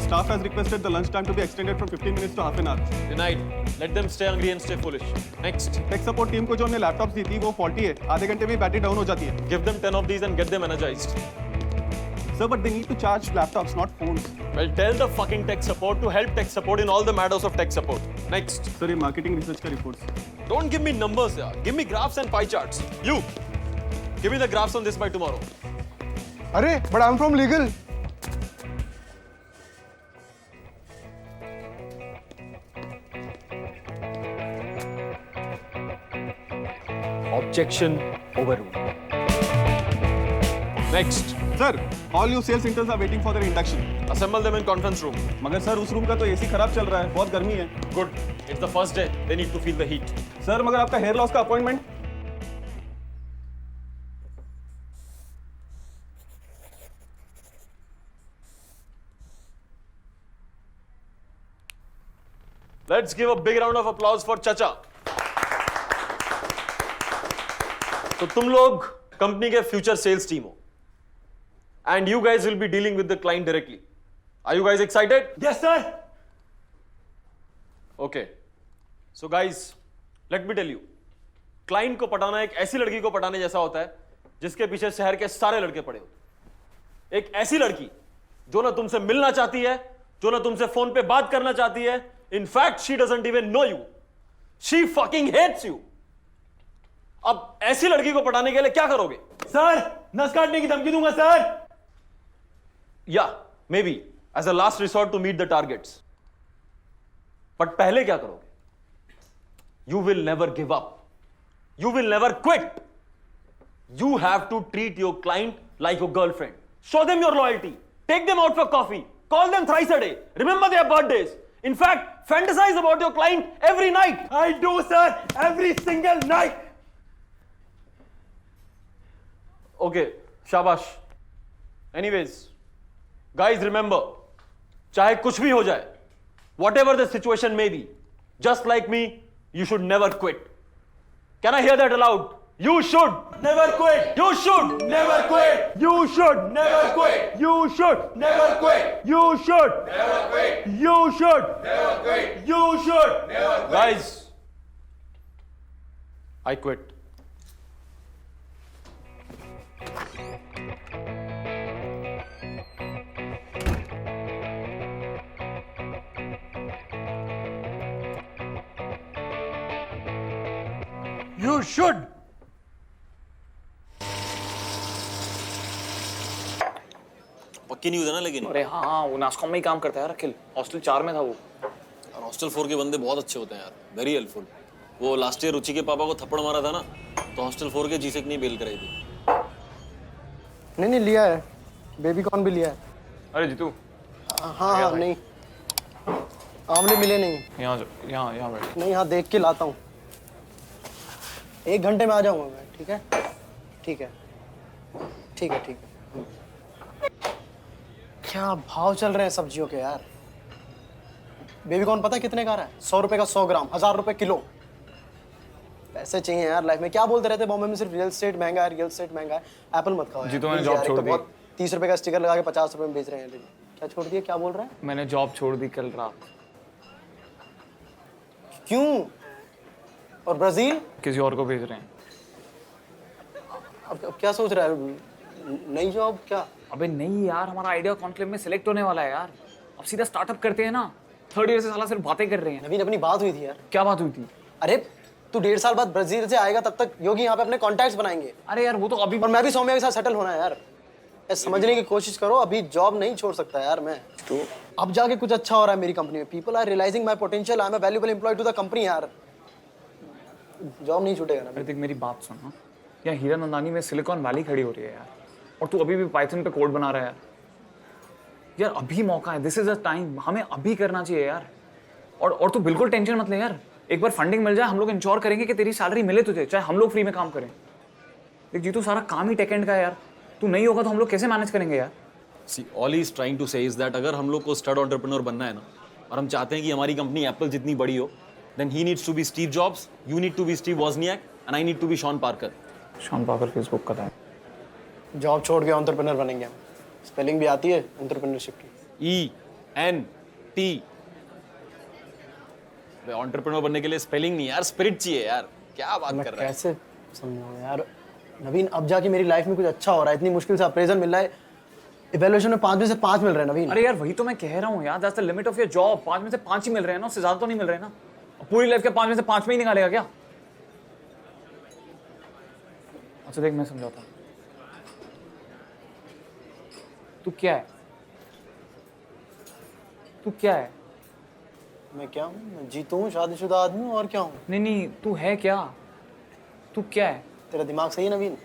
Staff has requested the lunch time to be extended from 15 minutes to half an hour. Denied. Let them stay hungry and stay foolish. Next. Tech support team को जो हमने laptops दी थी वो faulty है, आधे घंटे में battery down हो जाती है. Give them 10 of these and get them energized. Sir, but they need to charge laptops, not phones. Well, tell the fucking tech support to help tech support in all the matters of tech support. Next. Sir, ये marketing research का reports. Don't give me numbers, yaar. Give me graphs and pie charts. You. Give me the graphs on this by tomorrow. अरे, but I'm from legal. Objection overruled. Next. Sir, all you sales interns are waiting for their induction. Assemble them in conference room. मगर sir उस room का तो AC खराब चल रहा है, बहुत गर्मी है. Good. It's the first day. They need to feel the heat. Sir मगर आपका हेयर लॉस का appointment. Let's give a big round of applause for Chacha. तो तुम लोग कंपनी के फ्यूचर सेल्स टीम हो and you guys will be dealing with the client directly. Are you guys excited? Yes, sir. Okay. So guys, let me tell you. Client को पटाना एक ऐसी लड़की को पटाने जैसा होता है जिसके पीछे शहर के सारे लड़के पड़े होते. एक ऐसी लड़की जो ना तुमसे मिलना चाहती है, जो ना तुमसे फोन पे बात करना चाहती है. In fact, she doesn't even know you. She fucking hates you. अब ऐसी लड़की को पटाने के लिए क्या करोगे? सर, नस काटने की धमकी दूंगा sir. Yeah, maybe as a last resort to meet the targets. But पहले क्या करोगे? You will never give up. You will never quit. You have to treat your client like your girlfriend. Show them your loyalty. Take them out for coffee. Call them thrice a day. Remember their birthdays. In fact, fantasize about your client every night. I do, sir. Every single night. Okay, शाबाश. Anyways, guys, remember, चाहे कुछ भी हो जाए, whatever the situation may be, just like me, you should never quit. Can I hear that aloud? You should Never quit. You should Never quit. You should. Never quit. You should. Never quit. You should. Never quit. You should. Never quit. You should. Never quit. Guys, I quit. You should. पक्की news है ना लेकिन. अरे हाँ हाँ, वो नास्कॉम में ही काम करता है यार अखिल. हॉस्टल 4 में था वो. और हॉस्टल 4 के बंदे बहुत अच्छे होते हैं यार, वेरी हेल्पफुल. वो लास्ट ईयर रुचि के पापा को थप्पड़ मारा था ना, तो हॉस्टल 4 के जीसेक नहीं बेल कराई थी. नहीं लिया है, बेबी कॉर्न भी लिया है. अरे जीतू, हाँ नहीं, आमले मिले नहीं. यहाँ बैठ. नहीं, हाँ देख के लाता हूँ. 1 घंटे में आ जाऊंगा मैं. ठीक है ठीक है ठीक है ठीक है. क्या भाव चल रहे हैं सब्जियों के यार. बेबी कॉर्न पता है कितने का आ रहा है? 100 रुपए का 100 ग्राम, 1000 रुपए किलो. पैसे चाहिए यार लाइफ में. क्या बोलते रहते बॉम्बे में सिर्फ रियल एस्टेट महंगा है, रियल एस्टेट महंगा है. एप्पल मत खाओ जी, तो मैंने जॉब छोड़ दी. 30 रुपए का स्टिकर लगा के 50 रुपए में बेच रहे हैं. क्या छोड़ दिया? क्या बोल रहा है? मैंने जॉब छोड़ दी कल रात. क्यों? और ब्राजील किसी और को भेज रहे हैं. अब क्या सोच रहा है? नई जॉब क्या? अबे नहीं यार, हमारा आइडिया कॉन्क्लेव में सिलेक्ट होने वाला है यार. अब सीधा स्टार्टअप करते हैं ना. 3rd ईयर से साला सिर्फ बातें कर रहे हैं. नवीन, अपनी बात हुई थी यार. क्या बात हुई थी? अरे तू 1.5 साल बाद ब्राजील से आएगा, तब तक योगी यहाँ पे अपने कॉन्टैक्ट्स बनाएंगे. अरे यार वो तो अभी. और मैं भी सौम्या के साथ सेटल होना है यार. समझने की कोशिश करो, अभी जॉब नहीं छोड़ सकता यार मैं. तो अब जाके कुछ अच्छा हो रहा है मेरी कंपनी में. People are realising my potential. I am a valuable employee to the company यार. जॉब नहीं छूटेगा ना. अरे देख मेरी बात सुन. हाँ, यहाँ हीरा नंदानी में सिलिकॉन वैली खड़ी हो रही है यार, और तू अभी भी पाइथन पे कोड बना रहा है यार. अभी मौका है. This is the time. हमें अभी करना चाहिए यार. और तू बिल्कुल टेंशन मत ले यार. एक बार फंडिंग मिल जाए, हम लोग इंश्योर करेंगे कि तेरी सैलरी मिले तुझे, चाहे हम लोग फ्री में काम करें. देख जीतू, सारा काम ही टेक एंड का है यार. तू नहीं होगा तो हम लोग कैसे मैनेज करेंगे यार. See all he is trying to say is that अगर हम लोग को स्टड एंटरप्रेन्योर बनना है ना, और हम चाहते हैं कि हमारी कंपनी एप्पल जितनी बड़ी हो, then he needs to be Steve Jobs, you need to be Steve Wozniak, and I need to be Sean Parker. Sean Parker Facebook का था. जॉब छोड़ के एंटरप्रेन्योर बनेंगे हम. स्पेलिंग भी आती है एंटरप्रेन्योरशिप की. ई NT। एंटरप्रेन्योर बनने के लिए स्पेलिंग नहीं यार, स्पिरिट चाहिए यार। क्या बात मैं कर रहा है? कैसे समझाऊं यार नवीन, अब जाके मेरी लाइफ में कुछ अच्छा हो रहा है, इतनी मुश्किल से अप्रेजल मिल रहा है, इवैल्यूएशन में 5 में से 5 मिल रहे हैं नवीन। अरे यार वही तो मैं कह रहा हूँ यार, that's the limit of your job. 5 में से 5 ही मिल रहे हैं ना, उससे ज्यादा तो नहीं मिल रहे ना। पूरी लाइफ के 5 में से 5 में ही निकालेगा क्या? अच्छा देख, मैं समझाता हूँ। तू क्या है? तू क्या है? मैं क्या हूँ? मैं जीतू हूँ, शादीशुदा आदमी हूँ, और क्या हूँ? नहीं नहीं, तू है क्या? तू क्या है? तेरा दिमाग सही है नवीन?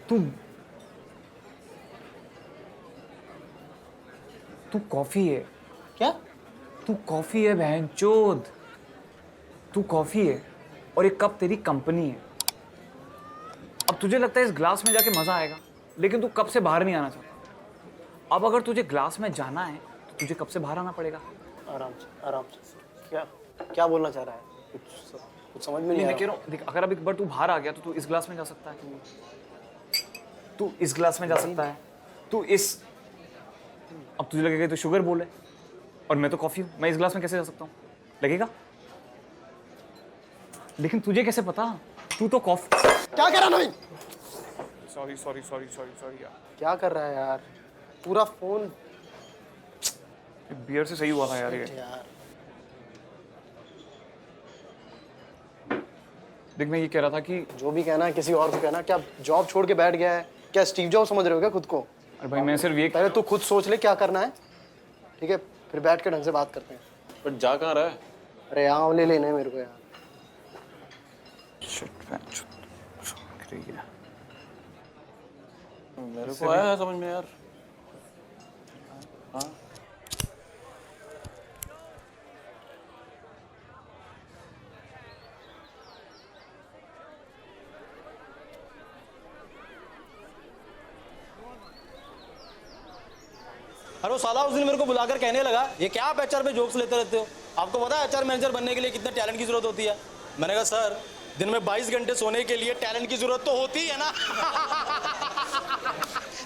तू कॉफी है। क्या? तू कॉफी है बहनचोद। तू कॉफी है और एक कप तेरी कंपनी है। अब तुझे लगता है इस ग्लास में जाके मजा आएगा, लेकिन तू कप से बाहर नहीं आना चाहता। अब अगर तुझे ग्लास में जाना है तो तुझे कप से बाहर आना पड़ेगा। आराम से, आराम से। क्या क्या बोलना चाह रहा है? कुछ समझ में नहीं आ मैं कह रहा। रहा हूँ देख, अगर अब एक बार तू बाहर आ गया तो तू इस ग्लास में जा सकता है, तू इस ग्लास में जा सकता है, तू इस, अब तुझे लगेगा तो शुगर बोल है और मैं तो कॉफी हूँ, मैं इस ग्लास में कैसे जा सकता हूँ? लगेगा? लेकिन तुझे कैसे पता? तू तो कॉफी। क्या कर रहा है नवीन? सॉरी यार, क्या कर रहा है यार? पूरा फोन बियर से सही हुआ था यार ये। यार। देख मैं ये कह रहा था कि जो भी कहना है किसी और को कहना। क्या जॉब छोड़ के बैठ गया है? क्या स्टीव जॉब समझ रहे हो क्या खुद को? अरे भाई मैं सिर्फ ये, पहले तू खुद सोच ले क्या करना है, ठीक है? फिर बैठ के ढंग से बात करते हैं। बट जा कहाँ रहा है? अरे आंवले लेने हैं मेरे को यार। मेरे को आया है समझ में यार। हाँ अरे वो साला उस दिन मेरे को बुलाकर कहने लगा, ये क्या आप एचआर पे जोक्स लेते रहते हो? आपको पता है एचआर मैनेजर बनने के लिए कितने टैलेंट की जरूरत होती है? मैंने कहा सर, दिन में 22 घंटे सोने के लिए टैलेंट की जरूरत तो होती है ना।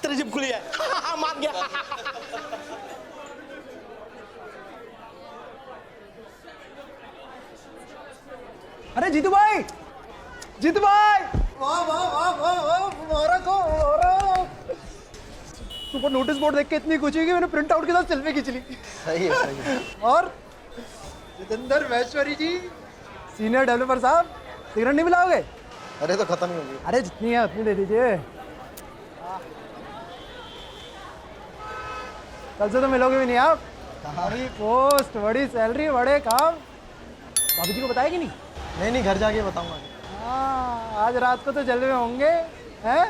तेरी जिप खुली है। मान गया। अरे जीतू भाई, जीतू भाई, वाह वाह वाह वाह वाह, मुबारक हो, मुबारक। सुपर नोटिस बोर्ड देख के इतनी खुशी हुई कि मैंने प्रिंट आउट के साथ सेल्फी खींच ली। सही है, सही है। और जितेंद्र महेश्वरी जी, सीनियर डेवलपर साहब, सिगरेट नहीं मिलाओगे? अरे तो खत्म ही हो गई। अरे जितनी है उतनी दे दीजिए। कल से तो मिलोगे भी नहीं आप। बड़ी पोस्ट, बड़ी सैलरी, बड़े काम। भाभी जी को बताया कि नहीं? नहीं घर जाके बताऊंगा। हाँ, आज रात को तो जलवे होंगे, हैं?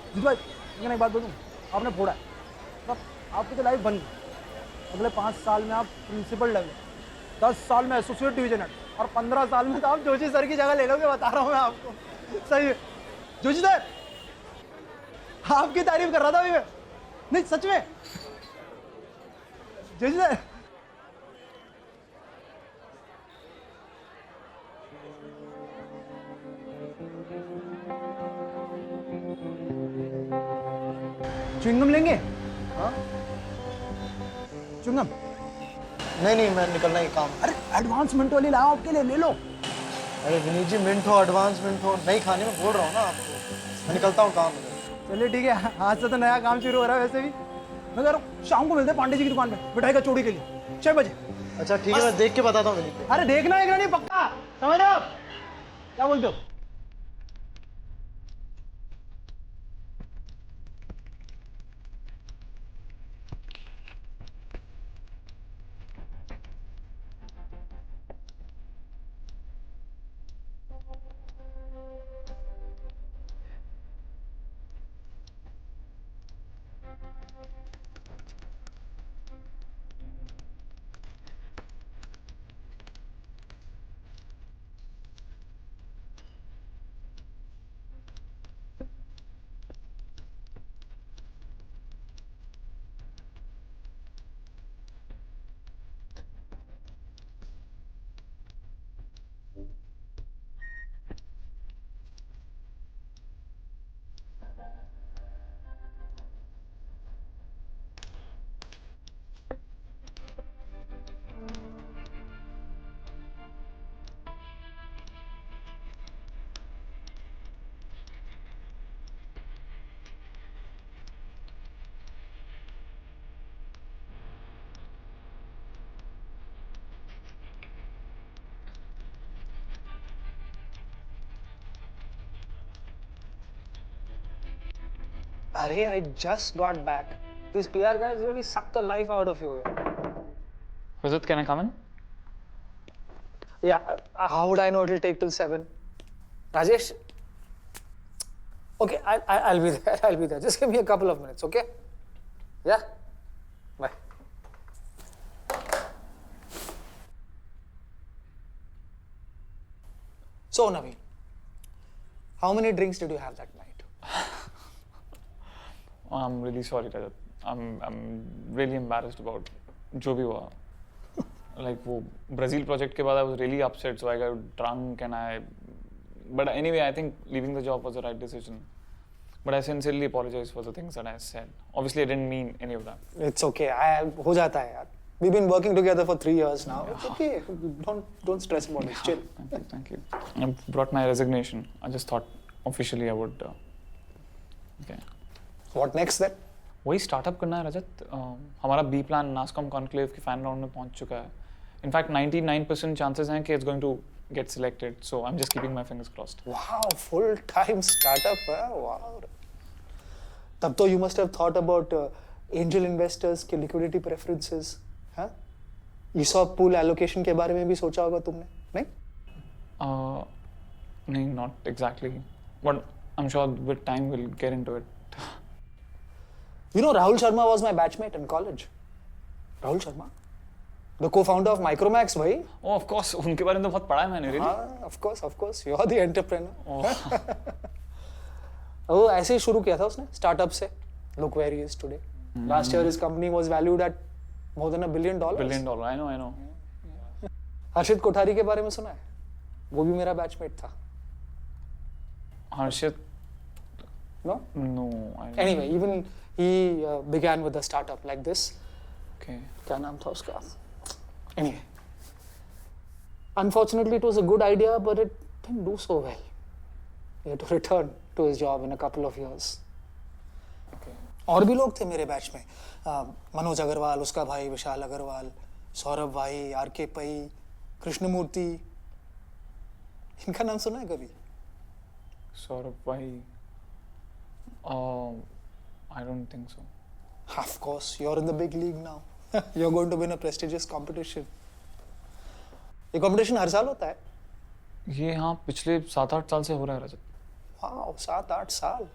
जीतू भाई, लेकिन एक बात बोलूं, आपने फोड़ा है। मतलब आपकी तो लाइफ बन गई। अगले 5 साल में आप प्रिंसिपल लेवल, 10 साल में एसोसिएट डिवीजन हेड, और 15 साल में तो आप जोशी सर की जगह ले लोगे, बता रहा हूँ मैं आपको। सही है जोशी सर, आपकी तारीफ कर रहा था अभी मैं। नहीं सच में जोशी सर। च्युइंगम लेंगे? हाँ? च्युइंगम? नहीं मैं निकलना ही काम। अरे एडवांस मिंट वाली लाओ आपके लिए, ले लो। अरे विनीत जी, मिंट हो एडवांस मिंट हो नहीं खाने में, बोल रहा हूँ ना आपको। मैं निकलता हूँ काम। चलिए ठीक है, आज से तो नया काम शुरू हो रहा है। वैसे भी मैं कह रहा हूँ शाम को मिलते हैं पांडे जी की दुकान पे मिठाई का चोरी के लिए 6 बजे। अच्छा ठीक है, मैं देख के बताता हूँ विनीत को। अरे देखना है नहीं, पक्का समझ रहे हो आप? क्या बोलते हो? Arey, I just got back. These PR guys really sucked the life out of you. Rajat, can I come in? Yeah, how would I know it'll take till 7? Rajesh? Okay, I'll be there. I'll be there. Just give me a couple of minutes, okay? Yeah? Bye. So, Naveen, how many drinks did you have that night? I'm really sorry, Rajat. I'm really embarrassed about जो भी हुआ. Like वो Brazil project के बाद I was really upset, so I got drunk and I. But anyway, I think leaving the job was the right decision. But I sincerely apologize for the things that I said. Obviously, I didn't mean any of that. It's okay. हो जाता है यार. We've been working together for 3 years now. It's okay. Don't stress about it. Chill. Thank you. I brought my resignation. I just thought officially I would. Okay. What next then? वही startup करना है रजत. हमारा B plan NASSCOM conclave के final round में पहुंच चुका है. In fact 99% chances हैं कि it's going to get selected. So I am just keeping my fingers crossed. Wow, full-time startup. Wow. तब तो you must have thought about angel investors के liquidity preferences. हाँ? ESOP pool allocation के बारे में भी सोचा होगा तुमने, नहीं? नहीं, not exactly. But I'm sure with time we'll get into it. You know, Rahul Sharma was my batchmate in college. Rahul Sharma, the co-founder of Micromax, भाई. Oh, of course. उनके बारे में तो बहुत पढ़ा है मैंने. Really? हाँ, of course. You're the entrepreneur. वो ऐसे ही शुरू किया था उसने startup से. Look where he is today. Last year his company was valued at more than $1 billion. $1 billion. I know. हर्षित कोठारी के बारे में सुना है? वो भी मेरा बैचमेट था. Harshit? No? No. Anyway, even he began with a startup like this. Okay. क्या नाम था उसका? Anyway. Unfortunately, it was a good idea, but it didn't do so well. He had to return to his job in a couple of years. Okay. और भी लोग थे मेरे batch में. मनोज अग्रवाल, उसका भाई विशाल अग्रवाल, सौरभ भाई, आर.के. पै, कृष्णमूर्ति. इनका नाम सुना है कभी? Saurabh bhai. I don't think so. Of course, you're in the big league now. You're going to win a prestigious competition. ये competition हर साल होता है? ये हाँ पिछले 7-8 साल से हो रहा है रजत. Wow, 7-8 साल.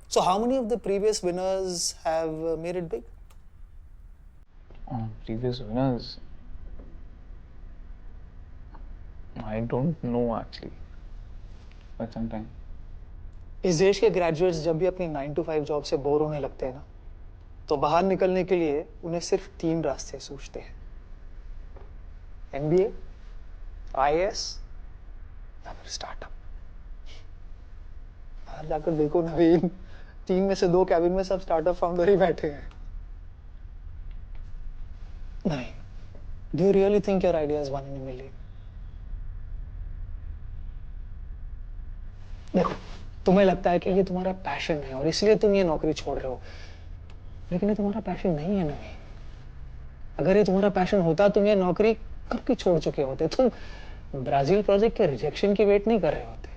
So how many of the previous winners have made it big? Previous winners? I don't know actually. But sometime. इस देश के ग्रेजुएट्स जब भी अपनी 9 to 5 जॉब से बोर होने लगते हैं ना, तो बाहर निकलने के लिए उन्हें सिर्फ 3 रास्ते सूझते हैं. MBA, IAS, या फिर स्टार्टअप. बाहर जाकर देखो नवीन, 3 में से 2 कैबिन में सब स्टार्टअप फाउंडर ही बैठे हैं. नहीं. Do you really think your idea is 1 in a million? देखो, तुम्हें लगता है कि ये तुम्हारा पैशन है और इसलिए तुम ये नौकरी छोड़ रहे हो, लेकिन ये तुम्हारा पैशन नहीं है नवीन. अगर ये तुम्हारा पैशन होता तुम ये नौकरी कब की छोड़ चुके होते. तुम ब्राजील प्रोजेक्ट के रिजेक्शन की वेट नहीं कर रहे होते.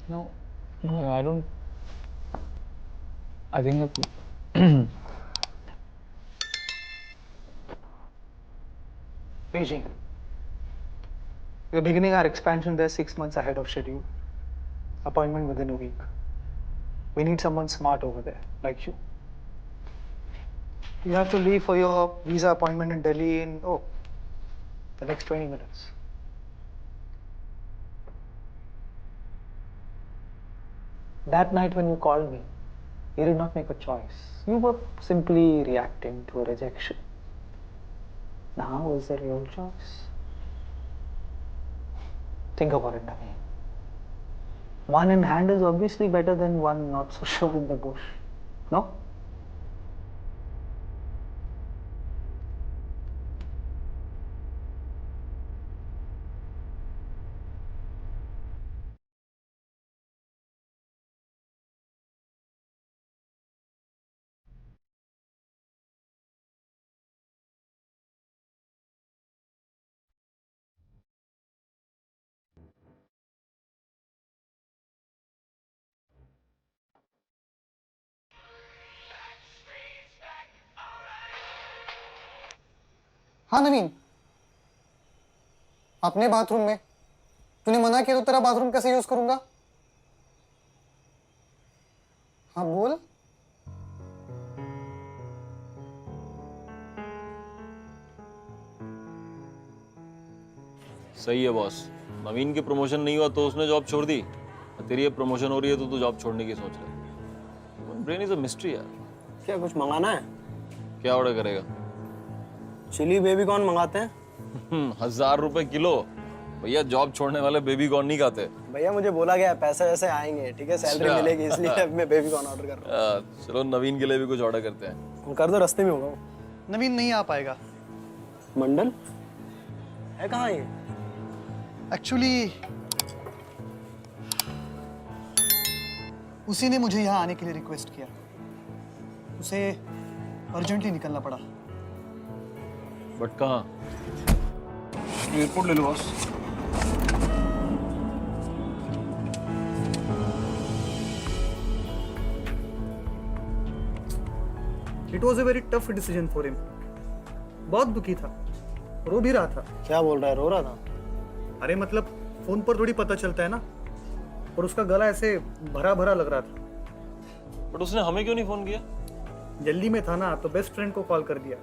No, I don't. I think Beijing. We're beginning our expansion there 6 months ahead of schedule. Appointment within a week. We need someone smart over there, like you. You have to leave for your visa appointment in Delhi in, the next 20 minutes. That night when you called me, you did not make a choice. You were simply reacting to a rejection. Now is the real choice. Think about it, Naveen. One in hand is obviously better than one not so sure in the bush. No? हाँ नवीन, अपने bathroom में तूने मना किया तो तेरा bathroom कैसे use करूंगा? हाँ बोल। सही है बॉस, नवीन की प्रमोशन नहीं हुआ तो उसने जॉब छोड़ दी, तेरी ये प्रमोशन हो रही है तो तू जॉब छोड़ने की सोच रहा है। ब्रेन इज अ मिस्ट्री यार। क्या कुछ मंगाना है? क्या ऑर्डर करेगा? चिली बेबी कॉर्न मंगाते हैं। 1000 रुपए किलो? भैया जॉब छोड़ने वाले बेबी कॉर्न नहीं खाते। भैया मुझे बोला गया है पैसे वैसे आएंगे, ठीक है, सैलरी अच्छा। मिलेगी, इसलिए मैं बेबी कॉर्न ऑर्डर कर रहा चलो नवीन के लिए भी कुछ ऑर्डर करते हैं। हूँ। कर दो, रास्ते में होगा वो। नवीन नहीं आ पाएगा मंडल है कहाँ ये? एक्चुअली। उसी ने मुझे यहाँ आने के लिए रिक्वेस्ट किया, उसे अर्जेंटली निकलना पड़ा। बट कहाँ? एयरपोर्ट ले लो boss. It was a very tough decision for him. बहुत दुखी था, रो भी रहा था। क्या बोल रहा है, रो रहा था? अरे मतलब फोन पर थोड़ी पता चलता है ना, और उसका गला ऐसे भरा भरा लग रहा था। बट उसने हमें क्यों नहीं फोन किया? जल्दी में था ना, तो बेस्ट फ्रेंड को कॉल कर दिया।